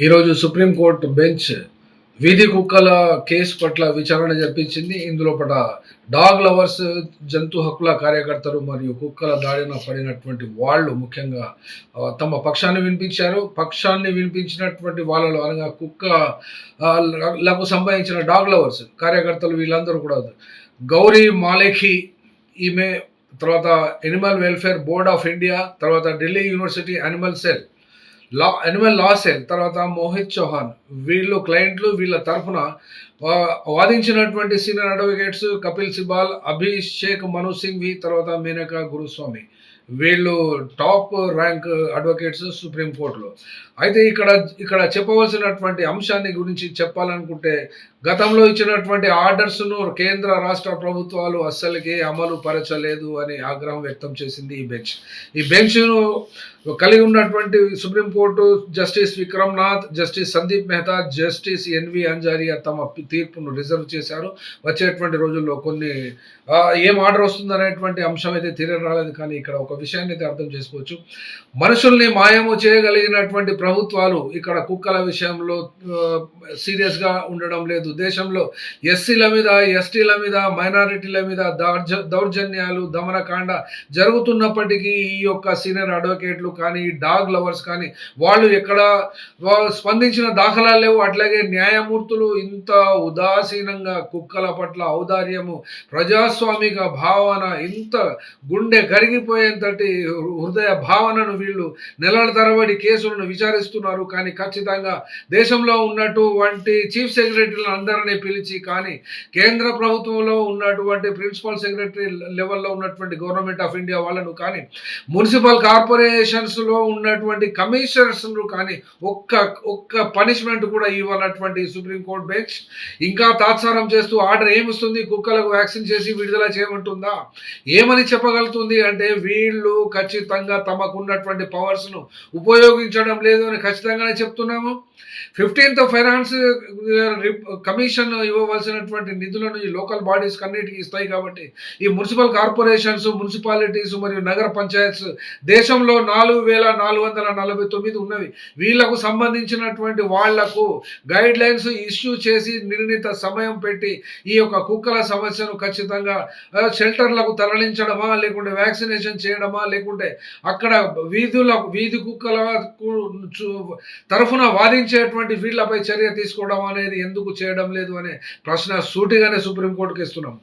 ఈరోజు supreme court bench వీధి కుక్కల కేసు పట్ల విచారణ జరిపించింది. ఇందులో డాగ్ లవర్స్, జంతు హక్కుల కార్యకర్తలు మరియు కుక్కల దాడిన పడినటువంటి వాళ్ళు ముఖ్యంగా తమ పక్షాన్ని వినిపించారు. పక్షాన్ని వినిపించినటువంటి వాళ్ళలో అనగా లకు సంబంధించిన డాగ్ లవర్స్ కార్యకర్తలు వీళ్ళందరూ కూడా గౌరీ మాలేఖి, ఈమె తర్వాత Animal welfare board of India, తర్వాత ఢిల్లీ యూనివర్సిటీ యానిమల్ లా సెల్, తర్వాత మోహిత్ చౌహాన్, వీళ్ళు క్లయింట్లు. వీళ్ళ తరఫున వాదించినటువంటి సీనియర్ అడ్వకేట్స్ కపిల్ సిబాల్, అభిషేక్ మను సింఘ్వి, తర్వాత మేనకా గురుస్వామి. వీళ్ళు టాప్ ర్యాంక్ అడ్వకేట్స్ సుప్రీంకోర్టులో. అయితే ఇక్కడ చెప్పవలసినటువంటి అంశాన్ని గురించి చెప్పాలనుకుంటే, గతంలో ఇచ్చినటువంటి ఆర్డర్స్ను కేంద్ర రాష్ట్ర ప్రభుత్వాలు అస్సలకి అమలు పరచలేదు అని ఆగ్రహం వ్యక్తం చేసింది ఈ బెంచ్ను కలిగి ఉన్నటువంటి supreme court justice Vikram Nath, justice Sandeep Mehta, justice NV Anjaria తమ తీర్పును రిజర్వ్ చేశారు. వచ్చేటువంటి రోజుల్లో ఏం ఆర్డర్ వస్తుందనేటువంటి అంశం అయితే రాలేదు. కానీ ఇక్కడ ఒక విషయాన్ని అయితే అర్థం చేసుకోవచ్చు. మనుషుల్ని మాయము చేయగలిగినటువంటి ప్రభుత్వాలు ఇక్కడ కుక్కల విషయంలో సీరియస్గా ఉండడం లేదు. దేశంలో ఎస్సీల మీద, ఎస్టీల మీద, మైనారిటీల మీద దౌర్జన్యాలు, దమనకాండ జరుగుతున్నప్పటికీ ఈ యొక్క సీనియర్ అడ్వకేట్లు కానీ, డాగ్ లవర్స్ కానీ వాళ్ళు ఎక్కడ స్పందించిన దాఖలాలు లేవు. అట్లాగే న్యాయమూర్తులు ఇంత ఉదాసీనంగా కుక్కల పట్ల ఔదార్యము, ప్రజాస్వామిక భావన, ఇంత గుండె కరిగిపోయేంతటి హృదయ భావనను వీళ్ళు నెలల తరబడి కేసులను విచారిస్తున్నారు. కానీ ఖచ్చితంగా దేశంలో ఉన్నటువంటి చీఫ్ సెక్రటరీలను అందరినీ పిలిచి, కానీ కేంద్ర ప్రభుత్వంలో ఉన్నటువంటి ప్రిన్సిపల్ సెక్రటరీ లెవెల్లో ఉన్నటువంటి గవర్నమెంట్ ఆఫ్ ఇండియా వాళ్ళను కానీ, మున్సిపల్ కార్పొరేషన్స్లో ఉన్నటువంటి కమిషనర్స్ను కానీ ఒక్క పనిష్మెంట్ కూడా ఇవ్వనటువంటి సుప్రీంకోర్టు బెంచ్ ఇంకా తాత్సారం చేస్తూ ఆర్డర్ ఏమిస్తుంది? కుక్కలకు వ్యాక్సిన్ చేసి విడుదల చేయమంటుందా? ఏమని చెప్పగలుగుతుంది అంటే, వీళ్ళు ఖచ్చితంగా తమకున్నటువంటి పవర్స్ను ఉపయోగించడం లేదు అని ఖచ్చితంగానే చెప్తున్నాము. 15th ఫైనాన్స్ కమిషన్ ఇవ్వవలసినటువంటి నిధులను ఈ లోకల్ బాడీస్ అన్నిటికీ ఇస్తాయి. కాబట్టి ఈ మున్సిపల్ కార్పొరేషన్స్, మున్సిపాలిటీస్ మరియు నగర పంచాయత్స్ దేశంలో 4449 ఉన్నవి. వీళ్లకు సంబంధించినటువంటి వాళ్లకు గైడ్ లైన్స్ ఇష్యూ చేసి నిర్ణీత సమయం పెట్టి ఈ యొక్క కుక్కల సమస్యను ఖచ్చితంగా షెల్టర్లకు తరలించడమా, లేకుంటే వ్యాక్సినేషన్ చేయడమా, లేకుంటే అక్కడ వీధి కుక్కల తరఫున వాదించేటువంటి వీళ్లపై చర్య తీసుకోవడం అనేది ఎందుకు చేయడం లేదు అనే ప్రశ్న సూటిగానే సుప్రీంకోర్టుకి ఇస్తున్నాం.